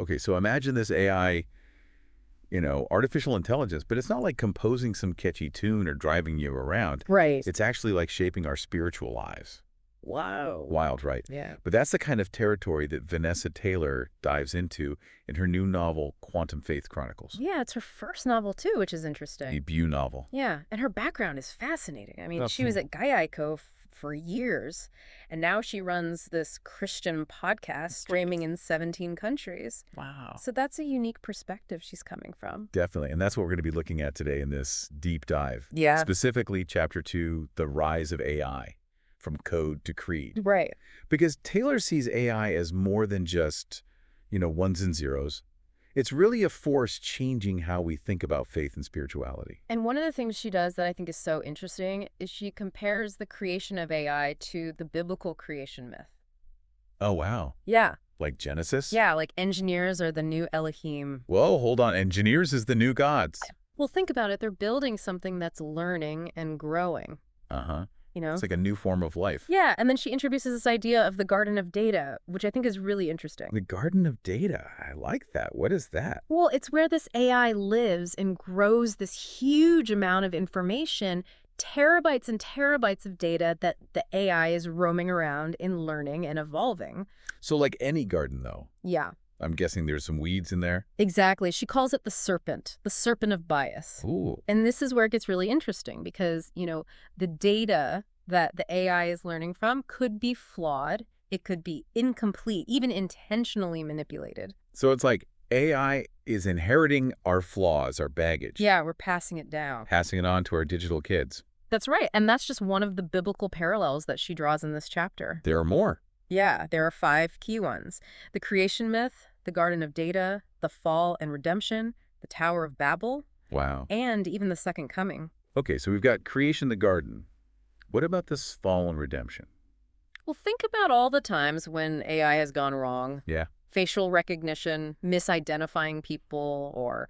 Okay, so imagine this AI, artificial intelligence, but it's not like composing some catchy tune or driving you around. Right. It's actually like shaping our spiritual lives. Wow. Wild, right? Yeah. But that's the kind of territory that Vanessa Taylor dives into in her new novel, Faith Chronicles. Yeah, it's her first novel, too, which is interesting. Debut novel. Yeah, and her background is fascinating. I mean, Oh, she was at Gaiaiko for years, and now she runs this Christian podcast streaming in 17 countries. Wow. So that's a unique perspective she's coming from. Definitely. And that's what we're going to be looking at today in this deep dive. Yeah. Specifically, Chapter 2, The Rise of AI, from Code to Creed. Right. Because Taylor sees AI as more than just, ones and zeros. It's really a force changing how we think about faith and spirituality. And one of the things she does that I think is so interesting is she compares the creation of AI to the biblical creation myth. Oh, wow. Yeah. Like Genesis? Yeah, like engineers are the new Elohim. Whoa, hold on. Engineers is the new gods. Well, think about it. They're building something that's learning and growing. Uh-huh. You know? It's like a new form of life. Yeah, and then she introduces this idea of the Garden of Data, which I think is really interesting. The Garden of Data. I like that. What is that? Well, it's where this AI lives and grows this huge amount of information, terabytes and terabytes of data that the AI is roaming around in learning and evolving. So like any garden, though. Yeah. I'm guessing there's some weeds in there. Exactly. She calls it the serpent of bias. Ooh. And this is where it gets really interesting because, the data that the AI is learning from could be flawed. It could be incomplete, even intentionally manipulated. So it's like AI is inheriting our flaws, our baggage. Yeah, we're passing it down. Passing it on to our digital kids. That's right. And that's just one of the biblical parallels that she draws in this chapter. There are more. Yeah, there are 5 key ones. The creation myth, the Garden of Data, the fall and redemption, the Tower of Babel. Wow. And even the second coming. Okay, so we've got creation, the garden. What about this fall and redemption? Well, think about all the times when AI has gone wrong. Yeah. Facial recognition, misidentifying people, or,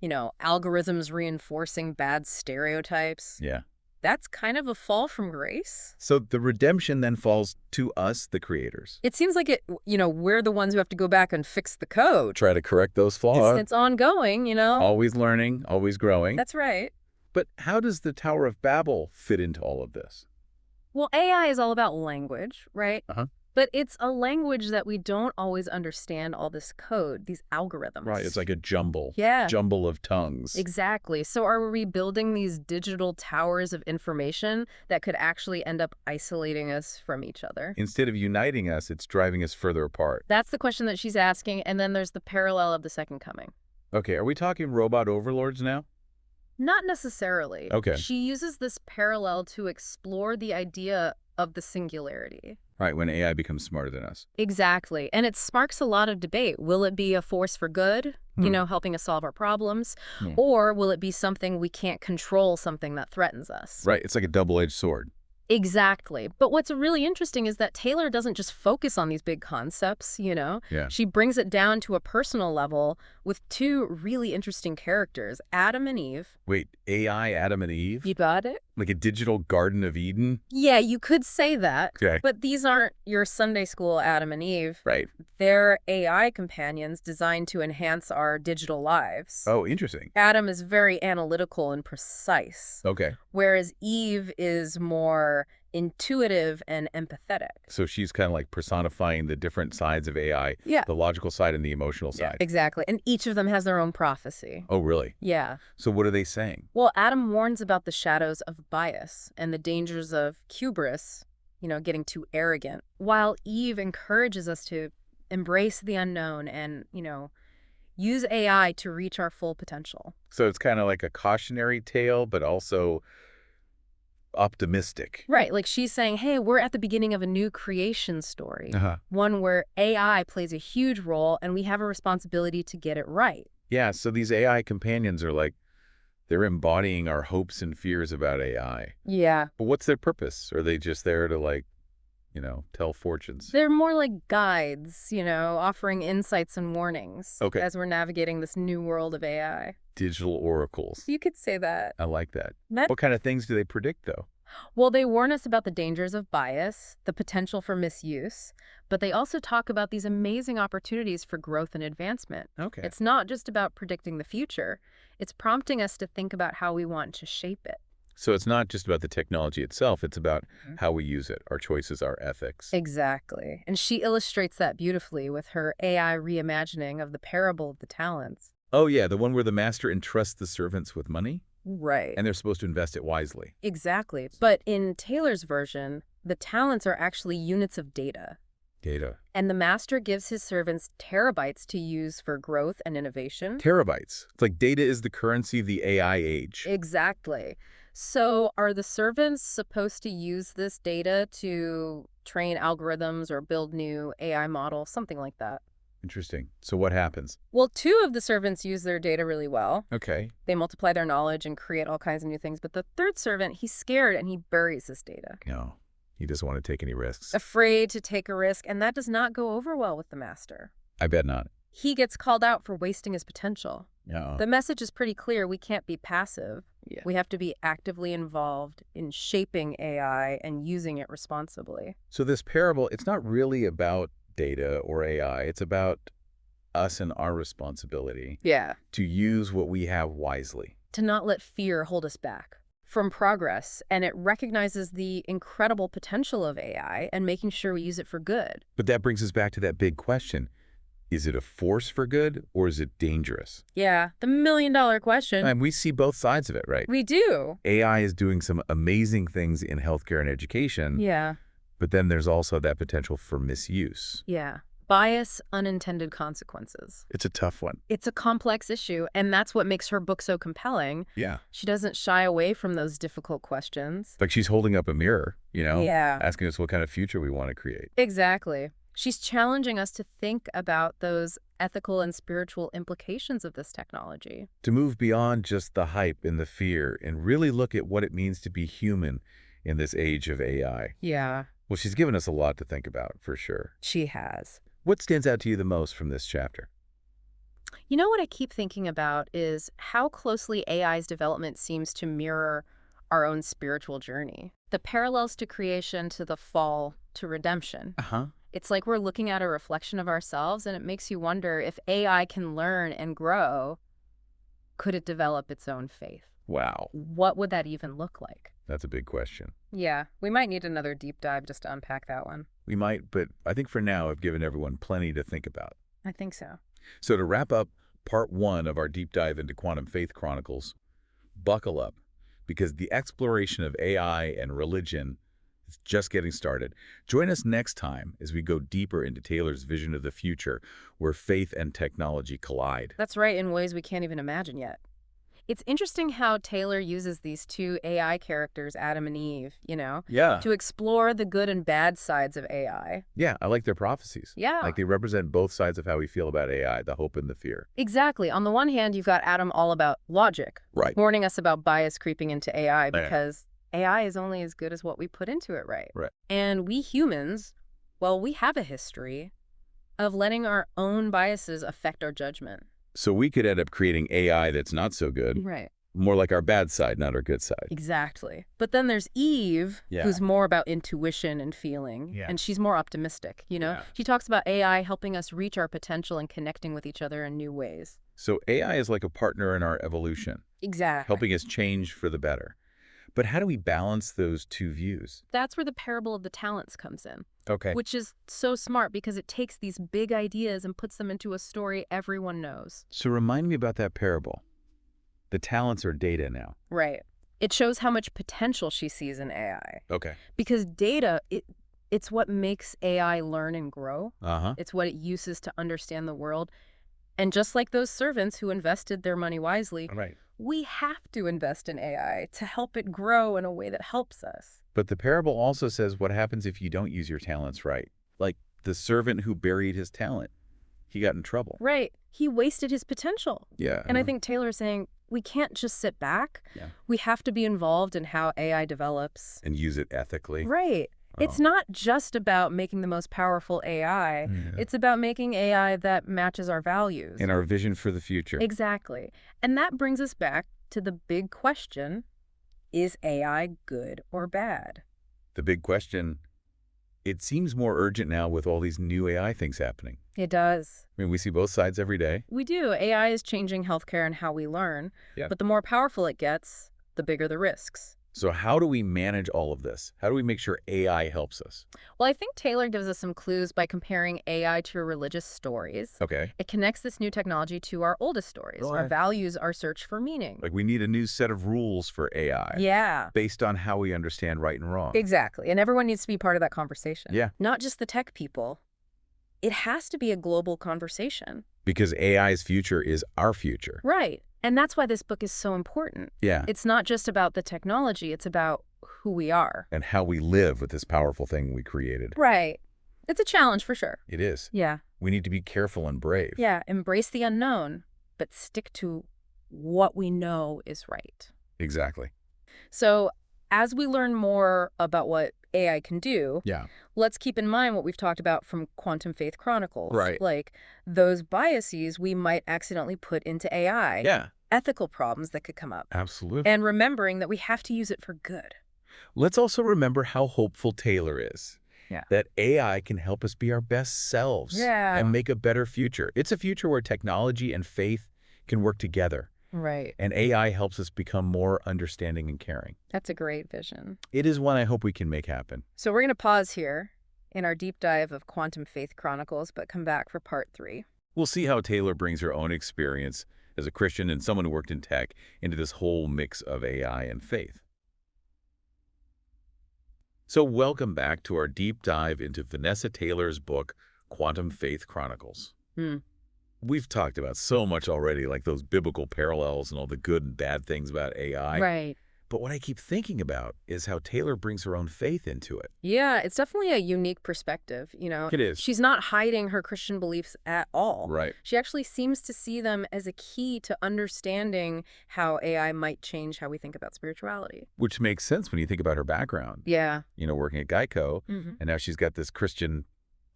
algorithms reinforcing bad stereotypes. Yeah. That's kind of a fall from grace. So the redemption then falls to us, the creators. It seems like we're the ones who have to go back and fix the code. Try to correct those flaws. It's ongoing, Always learning, always growing. That's right. But how does the Tower of Babel fit into all of this? Well, AI is all about language, right? Uh-huh. But it's a language that we don't always understand all this code, these algorithms. Right, it's like a jumble. Yeah. Jumble of tongues. Exactly. So are we building these digital towers of information that could actually end up isolating us from each other? Instead of uniting us, it's driving us further apart. That's the question that she's asking. And then there's the parallel of the second coming. Okay, are we talking robot overlords now? Not necessarily. Okay. She uses this parallel to explore the idea of the singularity. Right, when AI becomes smarter than us. Exactly. And it sparks a lot of debate. Will it be a force for good, helping us solve our problems? Or will it be something we can't control, something that threatens us? Right, it's like a double-edged sword. Exactly. But what's really interesting is that Taylor doesn't just focus on these big concepts, Yeah. She brings it down to a personal level with 2 really interesting characters, Adam and Eve. Wait, AI, Adam and Eve? You got it? Like a digital Garden of Eden? Yeah, you could say that. Okay. But these aren't your Sunday school Adam and Eve. Right. They're AI companions designed to enhance our digital lives. Oh, interesting. Adam is very analytical and precise, Okay. whereas Eve is more intuitive and empathetic. So she's kind of like personifying the different sides of AI. Yeah. The logical side and the emotional side. Exactly. And each of them has their own prophecy. Oh, really? Yeah. So what are they saying? Well, Adam warns about the shadows of bias and the dangers of hubris, getting too arrogant, while Eve encourages us to embrace the unknown and, use AI to reach our full potential. So it's kind of like a cautionary tale, but also optimistic. Right. Like she's saying, hey, we're at the beginning of a new creation story, Uh-huh. one where AI plays a huge role and we have a responsibility to get it right. Yeah, so these AI companions are like, they're embodying our hopes and fears about AI. Yeah. But what's their purpose? Are they just there to tell fortunes? They're more like guides, offering insights and warnings Okay. as we're navigating this new world of AI. Digital oracles. You could say that. I like that. What kind of things do they predict, though? Well, they warn us about the dangers of bias, the potential for misuse, but they also talk about these amazing opportunities for growth and advancement. Okay. It's not just about predicting the future, it's prompting us to think about how we want to shape it. So it's not just about the technology itself, it's about Mhm. how we use it, our choices, our ethics. Exactly. And she illustrates that beautifully with her AI reimagining of the parable of the talents. Oh yeah, the one where the master entrusts the servants with money, Right. and they're supposed to invest it wisely. Exactly. But in Taylor's version, the talents are actually units of data. Data. And the master gives his servants terabytes to use for growth and innovation. Terabytes. It's like data is the currency of the AI age. Exactly. So are the servants supposed to use this data to train algorithms or build new AI models, something like that? Interesting. So what happens? Well, two of the servants use their data really well. Okay. They multiply their knowledge and create all kinds of new things. But the third servant, he's scared and he buries his data, No, he doesn't want to take any risks. afraid to take a risk, and that does not go over well with the master. I bet not. He gets called out for wasting his potential. No. The message is pretty clear. We can't be passive. Yeah. We have to be actively involved in shaping AI and using it responsibly. So this parable, it's not really about data or AI. It's about us and our responsibility Yeah. to use what we have wisely. To not let fear hold us back from progress, and it recognizes the incredible potential of AI and making sure we use it for good. But that brings us back to that big question. Is it a force for good or is it dangerous? Yeah, the million-dollar question. And we see both sides of it, right? We do. AI is doing some amazing things in healthcare and education, Yeah. but then there's also that potential for misuse. Yeah. Bias, unintended consequences. It's a tough one. It's a complex issue, and that's what makes her book so compelling. Yeah. She doesn't shy away from those difficult questions. It's like she's holding up a mirror, Yeah. asking us what kind of future we want to create. Exactly. She's challenging us to think about those ethical and spiritual implications of this technology. To move beyond just the hype and the fear and really look at what it means to be human in this age of AI. Yeah, Well, she's given us a lot to think about, for sure. she has. What stands out to you the most from this chapter? You know what I keep thinking about is how closely AI's development seems to mirror our own spiritual journey. The parallels to creation, to the fall, to redemption. Uh-huh. It's like we're looking at a reflection of ourselves, and it makes you wonder if AI can learn and grow, could it develop its own faith? Wow. What would that even look like? That's a big question. Yeah, we might need another deep dive just to unpack that one. We might, but I think for now I've given everyone plenty to think about. I think so. So to wrap up part 1 of our deep dive into quantum Faith Chronicles, buckle up, because the exploration of AI and religion is just getting started. Join us next time as we go deeper into Taylor's vision of the future, where faith and technology collide. That's right, in ways we can't even imagine yet. It's interesting how Taylor uses these two AI characters, Adam and Eve, Yeah. to explore the good and bad sides of AI. Yeah, I like their prophecies. Yeah. Like they represent both sides of how we feel about AI, the hope and the fear. Exactly. On the one hand, you've got Adam all about logic, Right. warning us about bias creeping into AI Yeah. because AI is only as good as what we put into it, right? Right. And we humans, well, we have a history of letting our own biases affect our judgment. So we could end up creating AI that's not so good, Right. more like our bad side, not our good side. Exactly. But then there's Eve, Yeah. who's more about intuition and feeling, Yeah. and she's more optimistic, Yeah. She talks about AI helping us reach our potential and connecting with each other in new ways. So AI is like a partner in our evolution, Exactly. helping us change for the better. But how do we balance those two views? That's where the parable of the talents comes in, Okay. which is so smart because it takes these big ideas and puts them into a story everyone knows. So remind me about that parable. The talents are data now. Right. It shows how much potential she sees in AI. Okay. Because data, it's what makes AI learn and grow. Uh-huh. It's what it uses to understand the world. And just like those servants who invested their money wisely, Right. we have to invest in AI to help it grow in a way that helps us. But the parable also says what happens if you don't use your talents right. Like the servant who buried his talent. He got in trouble. Right. He wasted his potential. Yeah. And I think Taylor's saying we can't just sit back. Yeah. We have to be involved in how AI develops. And use it ethically. Right. It's not just about making the most powerful AI. Yeah. It's about making AI that matches our values. And our vision for the future. Exactly. And that brings us back to the big question, Is AI good or bad? The big question, it seems more urgent now with all these new AI things happening. It does. I mean, we see both sides every day. We do. AI is changing healthcare and how we learn, Yeah. but the more powerful it gets, the bigger the risks. So how do we manage all of this? How do we make sure AI helps us? Well, I think Taylor gives us some clues by comparing AI to religious stories. Okay. It connects this new technology to our oldest stories, our values, our search for meaning. Like we need a new set of rules for AI. Yeah. Based on how we understand right and wrong. Exactly. And everyone needs to be part of that conversation. Yeah. Not just the tech people. It has to be a global conversation. Because AI's future is our future. Right. And that's why this book is so important. Yeah. It's not just about the technology, it's about who we are. And how we live with this powerful thing we created. Right. It's a challenge for sure. It is. Yeah. We need to be careful and brave. Yeah. Embrace the unknown, but stick to what we know is right. Exactly. So as we learn more about what AI can do, Yeah. let's keep in mind what we've talked about from Quantum Faith Chronicles. Right. Like those biases we might accidentally put into AI. Yeah. Ethical problems that could come up. Absolutely. And remembering that we have to use it for good. Let's also remember how hopeful Taylor is. Yeah. That AI can help us be our best selves. Yeah. And make a better future. It's a future where technology and faith can work together. Right. And AI helps us become more understanding and caring. That's a great vision. It is one I hope we can make happen. So we're going to pause here in our deep dive of Quantum Faith Chronicles, but come back for part 3. We'll see how Taylor brings her own experience as a Christian and someone who worked in tech into this whole mix of AI and faith. So welcome back to our deep dive into Vanessa Taylor's book, Quantum Faith Chronicles. We've talked about so much already, like those biblical parallels and all the good and bad things about AI. Right. But what I keep thinking about is how Taylor brings her own faith into it. Yeah, it's definitely a unique perspective, you know. It is. She's not hiding her Christian beliefs at all. Right. She actually seems to see them as a key to understanding how AI might change how we think about spirituality. Which makes sense when you think about her background. Yeah. You know, working at Geico, and now she's got this Christian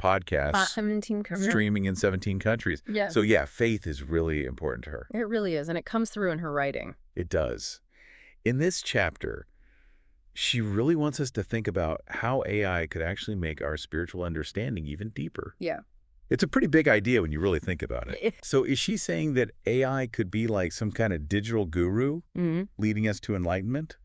podcast 17 countries. streaming in 17 countries. Yeah. So yeah, faith is really important to her. It really is, and it comes through in her writing. It does. In this chapter, she really wants us to think about how AI could actually make our spiritual understanding even deeper. Yeah. It's a pretty big idea when you really think about it. So is she saying that AI could be like some kind of digital guru leading us to enlightenment?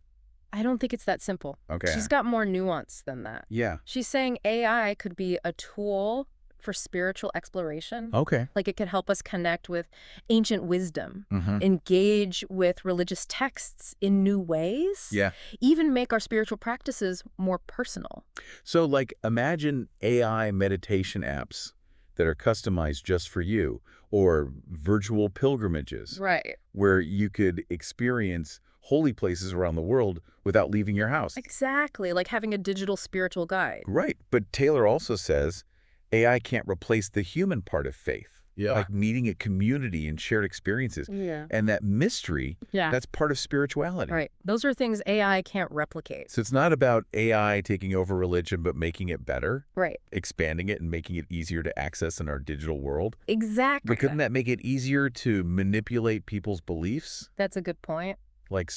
I don't think it's that simple. Okay. She's got more nuance than that. Yeah. She's saying AI could be a tool for spiritual exploration. Okay. Like it could help us connect with ancient wisdom, engage with religious texts in new ways, Yeah. even make our spiritual practices more personal. So like imagine AI meditation apps that are customized just for you, or virtual pilgrimages Right. where you could experience holy places around the world without leaving your house. Exactly, like having a digital spiritual guide. Right. But Taylor also says AI can't replace the human part of faith. Yeah. Like meeting a community and shared experiences. Yeah. And that mystery, Yeah. that's part of spirituality. Right. Those are things AI can't replicate. So it's not about AI taking over religion, but making it better, Right. expanding it and making it easier to access in our digital world. Exactly. But couldn't that make it easier to manipulate people's beliefs? That's a good point. Like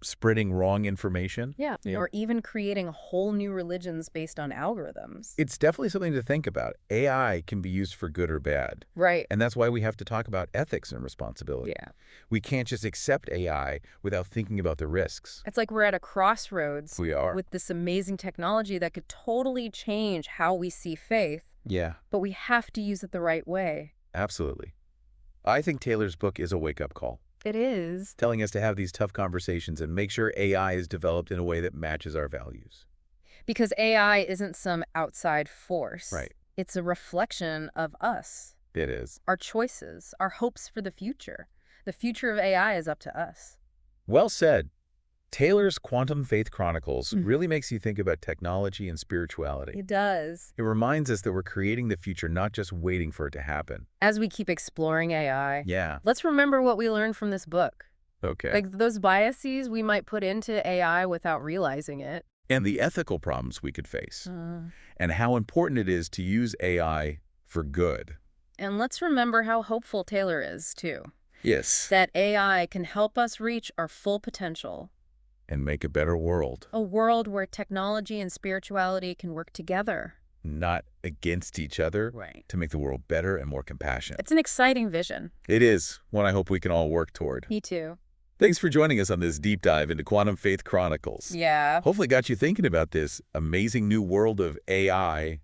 spreading wrong information? Yeah. Or even creating whole new religions based on algorithms. It's definitely something to think about. AI can be used for good or bad. Right. And that's why we have to talk about ethics and responsibility. Yeah. We can't just accept AI without thinking about the risks. It's like we're at a crossroads We are. with this amazing technology that could totally change how we see faith, Yeah, but we have to use it the right way. absolutely. I think Taylor's book is a wake-up call, It is. telling us to have these tough conversations and make sure AI is developed in a way that matches our values. Because AI isn't some outside force. Right. It's a reflection of us, It is. our choices, our hopes for the future. The future of AI is up to us. Well said. Taylor's Quantum Faith Chronicles really makes you think about technology and spirituality. It does. It reminds us that we're creating the future, not just waiting for it to happen. As we keep exploring AI, Yeah. let's remember what we learned from this book. Okay. Like those biases we might put into AI without realizing it. And the ethical problems we could face. And how important it is to use AI for good. And let's remember how hopeful Taylor is, too. Yes. That AI can help us reach our full potential and make a better world. A world where technology and spirituality can work together. Not against each other, Right. to make the world better and more compassionate. It's an exciting vision. It is one I hope we can all work toward. Me too. Thanks for joining us on this deep dive into Quantum Faith Chronicles. Yeah. Hopefully got you thinking about this amazing new world of AI